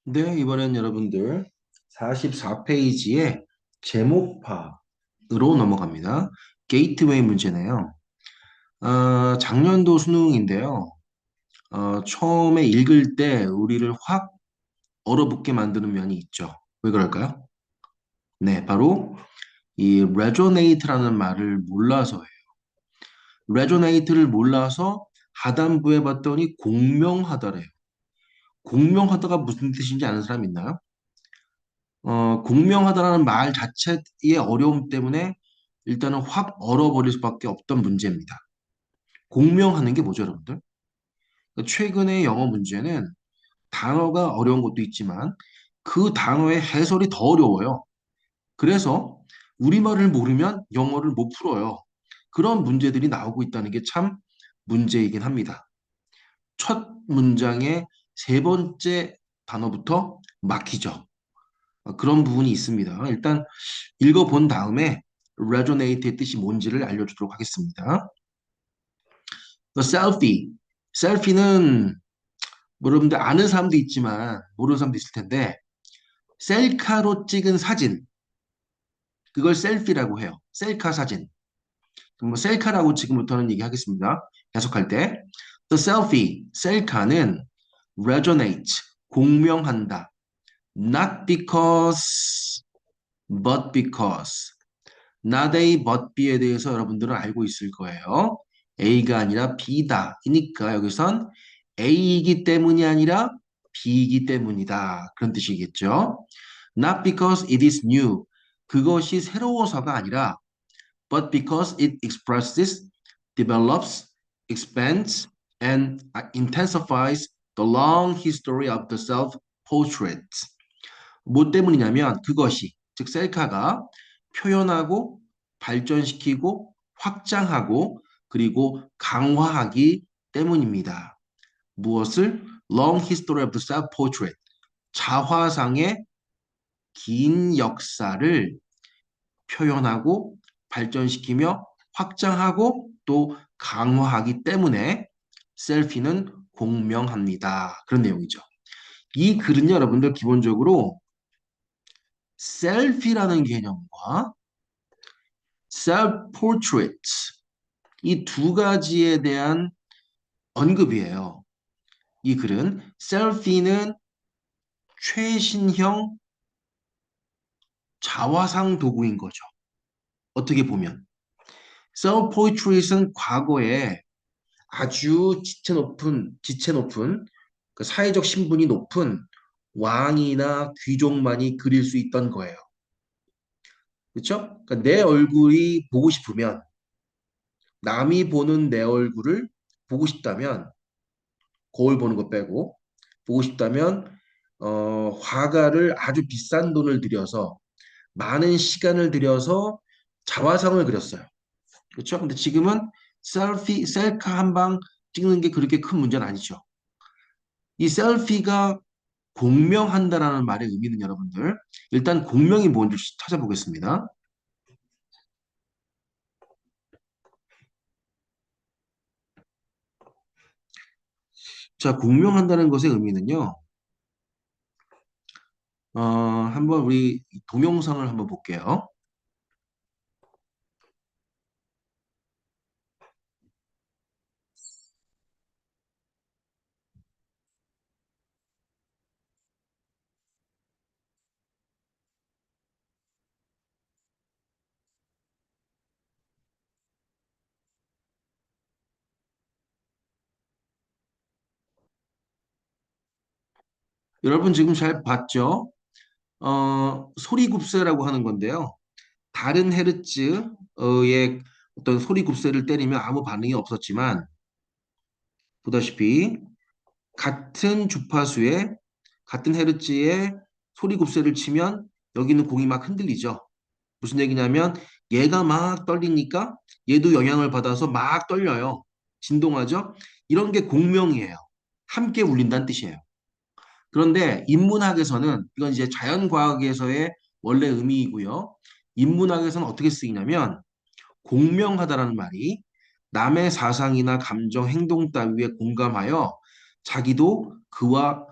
네, 이번엔 여러분들 44페이지에 제목파로 넘어갑니다. 게이트웨이 문제네요. 작년도 수능인데요. 처음에 읽을 때 우리를 확 얼어붙게 만드는 면이 있죠. 왜 그럴까요? 네, 바로 이 resonate라는 말을 몰라서예요. resonate를 몰라서 하단부에 봤더니 공명하다래요. 공명하다가 무슨 뜻인지 아는 사람 있나요? 공명하다라는 말 자체의 어려움 때문에 일단은 확 얼어버릴 수밖에 없던 문제입니다. 공명하는 게 뭐죠, 여러분들? 그러니까 최근의 영어 문제는 단어가 어려운 것도 있지만 그 단어의 해설이 더 어려워요. 그래서 우리말을 모르면 영어를 못 풀어요. 그런 문제들이 나오고 있다는 게 참 문제이긴 합니다. 첫 문장의 세 번째 단어부터 막히죠. 그런 부분이 있습니다. 일단 읽어본 다음에 resonate의 뜻이 뭔지를 알려주도록 하겠습니다. The selfie. 셀피는 여러분들 아는 사람도 있지만 모르는 사람도 있을 텐데 셀카로 찍은 사진. 그걸 셀피라고 해요. 셀카 사진. 그럼 뭐 셀카라고 지금부터는 얘기하겠습니다. 해석할 때 The selfie. 셀카는 resonate. 공명한다. Not because, but because. not A, but B에 대해서 여러분들은 알고 있을 거예요. A가 아니라 B다. 이니까 여기선 A이기 때문이 아니라 B이기 때문이다. 그런 뜻이겠죠. Not because it is new. 그것이 새로워서가 아니라 but because it expresses, develops, expands, and intensifies the long history of the self-portrait. 뭐 때문이냐면 그것이, 즉 셀카가 표현하고 발전시키고 확장하고 그리고 강화하기 때문입니다. 무엇을? Long history of the self-portrait. 자화상의 긴 역사를 표현하고 발전시키며 확장하고 또 강화하기 때문에 셀피는 공명합니다. 그런 내용이죠. 이 글은 여러분들 기본적으로 셀피라는 개념과 self-portrait 이 두 가지에 대한 언급이에요. 이 글은 셀피는 최신형 자화상 도구인 거죠. 어떻게 보면 self-portrait은 과거에 아주 지체 높은 그 사회적 신분이 높은 왕이나 귀족만이 그릴 수 있던 거예요. 그렇죠? 그러니까 내 얼굴이 보고 싶으면 남이 보는 내 얼굴을 보고 싶다면 거울 보는 거 빼고 보고 싶다면 화가를 아주 비싼 돈을 들여서 많은 시간을 들여서 자화상을 그렸어요. 그렇죠? 근데 지금은 셀카 한 방 찍는 게 그렇게 큰 문제는 아니죠. 이 셀피가 공명한다라는 말의 의미는 여러분들 일단 공명이 뭔지 찾아보겠습니다. 자, 공명한다는 것의 의미는요. 한번 우리 동영상을 한번 볼게요. 여러분 지금 잘 봤죠? 소리굽쇠라고 하는 건데요. 다른 헤르츠의 어떤 소리굽쇠를 때리면 아무 반응이 없었지만 보다시피 같은 주파수의 같은 헤르츠의 소리굽쇠를 치면 여기는 공이 막 흔들리죠. 무슨 얘기냐면 얘가 막 떨리니까 얘도 영향을 받아서 막 떨려요. 진동하죠? 이런 게 공명이에요. 함께 울린다는 뜻이에요. 그런데 인문학에서는 이건 이제 자연과학에서의 원래 의미이고요. 인문학에서는 어떻게 쓰이냐면 공명하다라는 말이 남의 사상이나 감정, 행동 따위에 공감하여 자기도 그와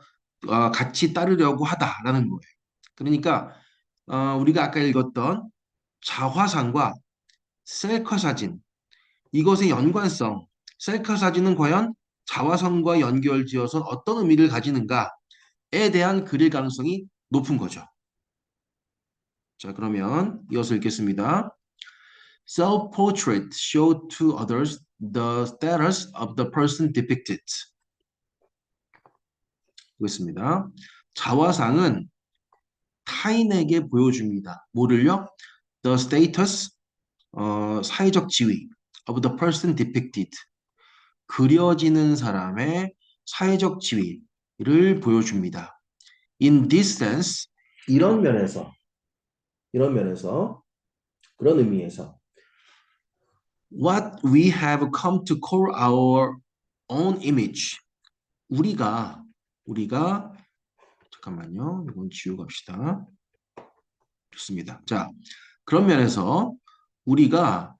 같이 따르려고 하다라는 거예요. 그러니까 우리가 아까 읽었던 자화상과 셀카 사진 이것의 연관성, 셀카 사진은 과연 자화상과 연결지어서 어떤 의미를 가지는가에 대한 그릴 가능성이 높은 거죠. 자, 그러면 이어서 읽겠습니다. Self-portrait show to others the status of the person depicted. 보겠습니다. 자화상은 타인에게 보여줍니다. 뭐를요? The status, 사회적 지위 of the person depicted. 그려지는 사람의 사회적 지위를 보여줍니다. In this sense, 이런 면에서, 이런 면에서, 그런 의미에서 what we have come to call our own image. 우리가 잠깐만요. 이건 지우고 갑시다. 좋습니다. 자, 그런 면에서 우리가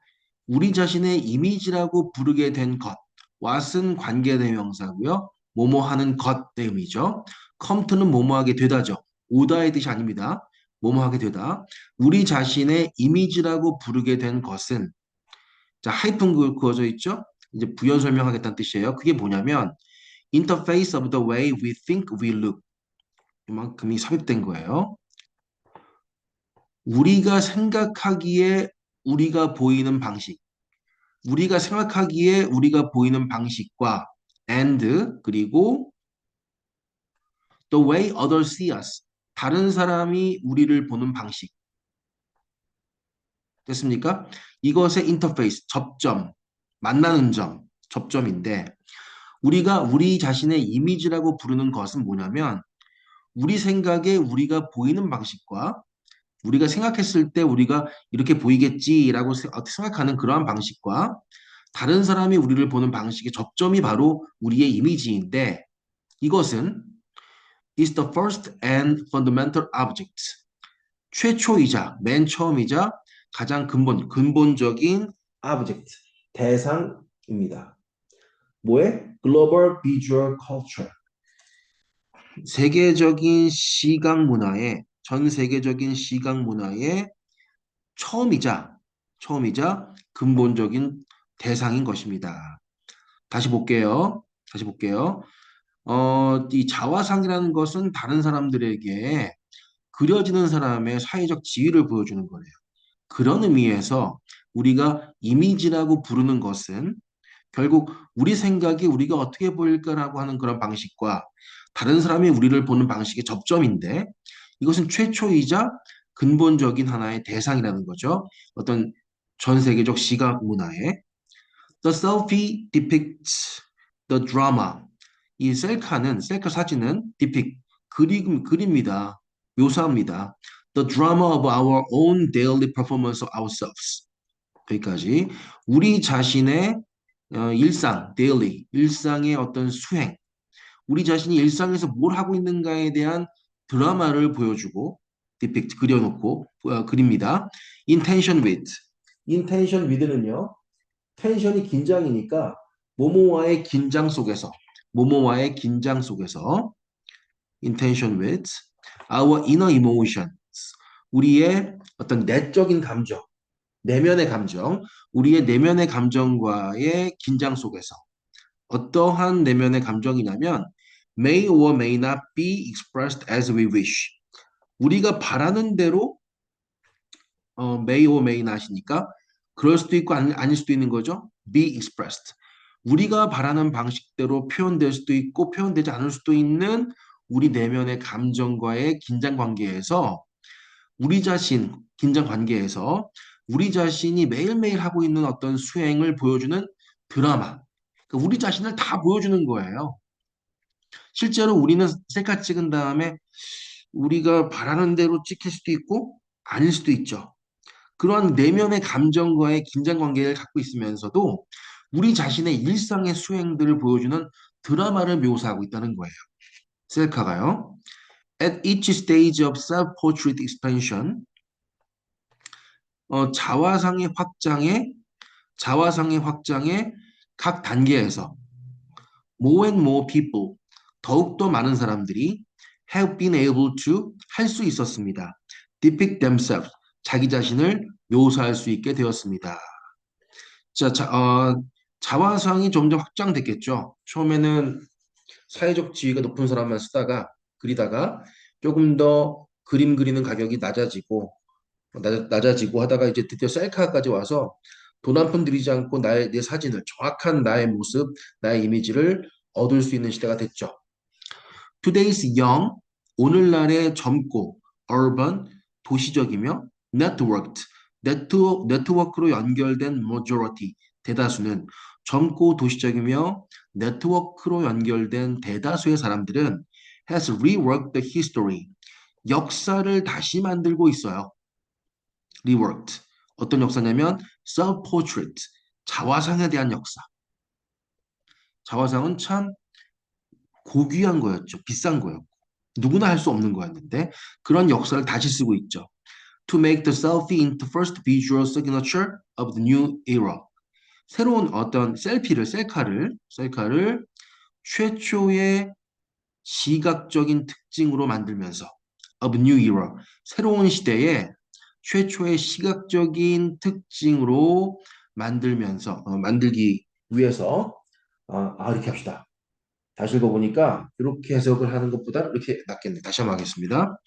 우리 자신의 이미지라고 부르게 된 것, what은 관계대명사고요. 뭐뭐 하는 것의 의미죠. come to는 뭐뭐 하게 되다죠. 오다의 뜻이 아닙니다. 뭐뭐 하게 되다. 우리 자신의 이미지라고 부르게 된 것은 자, 하이픈 그어져 있죠? 이제 부연 설명하겠다는 뜻이에요. 그게 뭐냐면 interface of the way we think we look. 이만큼이 삽입된 거예요. 우리가 생각하기에 우리가 보이는 방식, 우리가 생각하기에 우리가 보이는 방식과 and 그리고 the way others see us, 다른 사람이 우리를 보는 방식. 됐습니까? 이것의 인터페이스, 접점, 만나는 점, 접점인데 우리가 우리 자신의 이미지라고 부르는 것은 뭐냐면 우리 생각에 우리가 보이는 방식과 우리가 생각했을 때 우리가 이렇게 보이겠지라고 생각하는 그러한 방식과 다른 사람이 우리를 보는 방식의 접점이 바로 우리의 이미지인데 이것은 is the first and fundamental object. 최초이자 맨 처음이자 가장 근본적인 object, 대상입니다. 뭐의? Global Visual Culture. 세계적인 시각 문화의 전 세계적인 시각 문화의 처음이자 근본적인 대상인 것입니다. 다시 볼게요. 다시 볼게요. 이 자화상이라는 것은 다른 사람들에게 그려지는 사람의 사회적 지위를 보여주는 거예요. 그런 의미에서 우리가 이미지라고 부르는 것은 결국 우리 생각이 우리가 어떻게 보일까라고 하는 그런 방식과 다른 사람이 우리를 보는 방식의 접점인데 이것은 최초이자 근본적인 하나의 대상이라는 거죠. 어떤 전 세계적 시각 문화에 The selfie depicts the drama. 이 셀카 사진은 depict, 그립니다. 묘사합니다. The drama of our own daily performance of ourselves. 여기까지. 우리 자신의 일상, daily, 일상의 어떤 수행, 우리 자신이 일상에서 뭘 하고 있는가에 대한 드라마를 보여주고, depict, 그려놓고, 그립니다. intention with. intention with는요, 텐션이 긴장이니까, 모모와의 긴장 속에서, intention with, our inner emotions, 우리의 어떤 내적인 감정, 내면의 감정, 우리의 내면의 감정과의 긴장 속에서 어떠한 내면의 감정이냐면 may or may not be expressed as we wish. 우리가 바라는 대로 may or may not이니까 그럴 수도 있고 아닐 수도 있는 거죠. be expressed. 우리가 바라는 방식대로 표현될 수도 있고 표현되지 않을 수도 있는 우리 내면의 감정과의 긴장 관계에서 긴장 관계에서 우리 자신이 매일매일 하고 있는 어떤 수행을 보여주는 드라마. 그러니까 우리 자신을 다 보여주는 거예요. 실제로 우리는 셀카 찍은 다음에 우리가 바라는 대로 찍힐 수도 있고 아닐 수도 있죠. 그러한 내면의 감정과의 긴장 관계를 갖고 있으면서도 우리 자신의 일상의 수행들을 보여주는 드라마를 묘사하고 있다는 거예요. 셀카가요. At each stage of self-portrait expansion, 자화상의 확장의 각 단계에서 more and more people, 더욱더 많은 사람들이 have been able to 할 수 있었습니다. depict themselves 자기 자신을 묘사할 수 있게 되었습니다. 자화상이 점점 확장됐겠죠. 처음에는 사회적 지위가 높은 사람만 쓰다가 그리다가 조금 더 그림 그리는 가격이 낮아지고 하다가 이제 드디어 셀카까지 와서 돈 한 푼 들이지 않고 내 사진을 정확한 나의 모습, 나의 이미지를 얻을 수 있는 시대가 됐죠. Today's young, 오늘날의 젊고 urban, 도시적이며 networked, 네트워크로 연결된 majority, 대다수는 젊고 도시적이며 네트워크로 연결된 대다수의 사람들은 has reworked the history, 역사를 다시 만들고 있어요. reworked. 어떤 역사냐면 self-portrait, 자화상에 대한 역사. 자화상은 참 고귀한 거였죠. 비싼 거였고. 누구나 할 수 없는 거였는데 그런 역사를 다시 쓰고 있죠. To make the selfie into first visual signature of the new era. 새로운 어떤 셀카를 최초의 시각적인 특징으로 만들면서 of new era. 새로운 시대의 최초의 시각적인 특징으로 만들기 위해서 이렇게 합시다. 다시 읽어보니까 이렇게 해석을 하는 것보다 이렇게 낫겠네. 다시 한번 하겠습니다.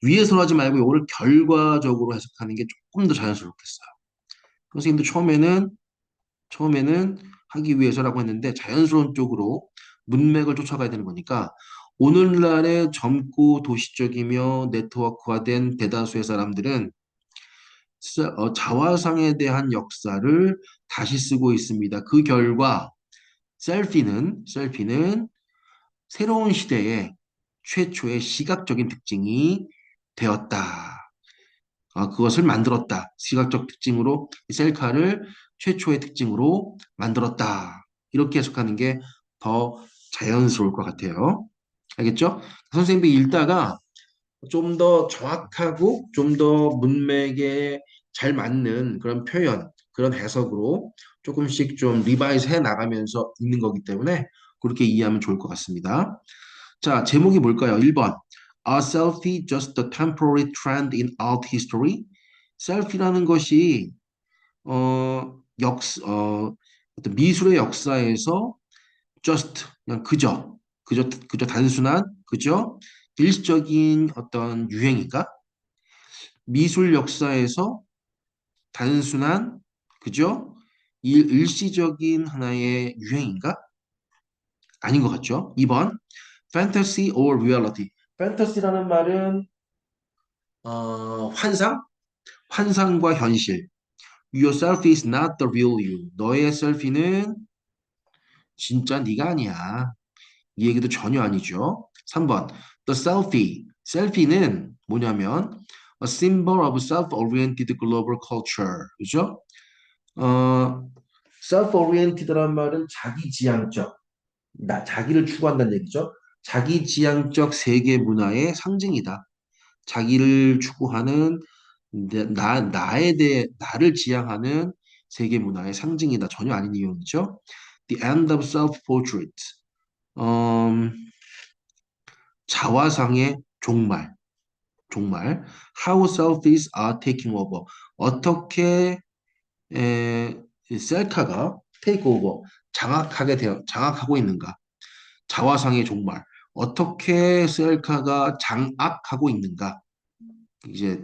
위에서 하지 말고 이거를 결과적으로 해석하는 게 조금 더 자연스럽겠어요. 선생님도 처음에는 하기 위해서라고 했는데 자연스러운 쪽으로 문맥을 쫓아가야 되는 거니까 오늘날의 젊고 도시적이며 네트워크화된 대다수의 사람들은 자화상에 대한 역사를 다시 쓰고 있습니다. 그 결과 셀피는 새로운 시대의 최초의 시각적인 특징이 되었다. 그것을 만들었다. 시각적 특징으로 셀카를 최초의 특징으로 만들었다. 이렇게 해석하는 게 더 자연스러울 것 같아요. 알겠죠? 선생님이 읽다가 좀 더 정확하고 좀 더 문맥에 잘 맞는 그런 표현, 그런 해석으로 조금씩 좀 리바이즈 해 나가면서 읽는 거기 때문에 그렇게 이해하면 좋을 것 같습니다. 자, 제목이 뭘까요? 1번. A selfie just a temporary trend in art history? 셀피라는 것이 어, 어떤 미술의 역사에서 just 그냥 그저 단순한 일시적인 어떤 유행인가? 미술 역사에서 단순한 그죠? 일시적인 하나의 유행인가? 아닌 것 같죠? 2번 fantasy or reality. fantasy라는 말은 환상? 환상과 현실. Your selfie is not the real you. 너의 셀피는 진짜 네가 아니야. 이 얘기도 전혀 아니죠. 3번. The selfie. 셀피는 뭐냐면 a symbol of self-oriented global culture. 그죠? 어, self-oriented라는 말은 자기지향적, 자기를 추구한다는 얘기죠. 자기지향적 세계 문화의 상징이다. 자기를 추구하는 나를 지향하는 세계 문화의 상징이다. 전혀 아닌 이유이죠. The end of self-portrait. 음, 자화상의 종말. How selfies are taking over. 어떻게 셀카가 take over, 장악하고 있는가. 자화상의 종말. 어떻게 셀카가 장악하고 있는가. 이제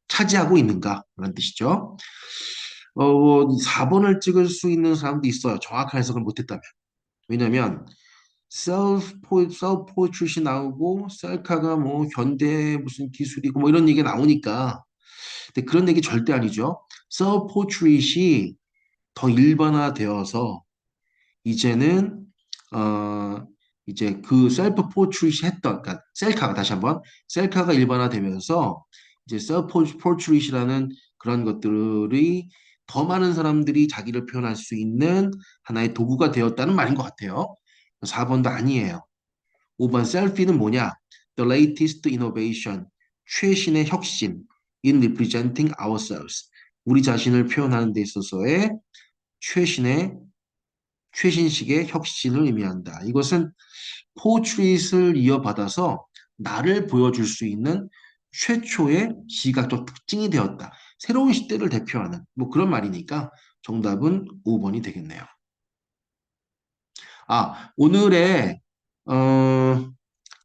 차지하고 있는가. 그런 뜻이죠. 4번을 찍을 수 있는 사람도 있어요. 정확한 해석을 못했다면. 왜냐면 셀프 포트릿이 나오고 셀카가 뭐 현대 무슨 기술이고 뭐 이런 얘기가 나오니까 근데 그런 얘기 절대 아니죠. 셀프 포트릿이 더 일반화되어서 이제는 어 이제 그 셀프 포트릿이 그러니까 셀카가 다시 한번 셀카가 일반화되면서 이제 셀프 포트릿이라는 그런 것들이 더 많은 사람들이 자기를 표현할 수 있는 하나의 도구가 되었다는 말인 것 같아요. 4번도 아니에요. 5번 셀피는 뭐냐? The latest innovation, 최신의 혁신 in representing ourselves. 우리 자신을 표현하는 데 있어서의 최신의 최신식의 혁신을 의미한다. 이것은 포트릿을 이어받아서 나를 보여줄 수 있는 최초의 시각적 특징이 되었다. 새로운 시대를 대표하는 뭐 그런 말이니까 정답은 5번이 되겠네요. 오늘의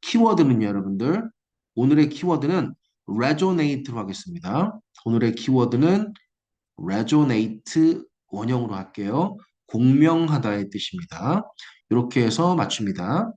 키워드는요, 여러분들. 오늘의 키워드는 resonate로 하겠습니다. 오늘의 키워드는 resonate 원형으로 할게요. 공명하다의 뜻입니다. 이렇게 해서 맞춥니다.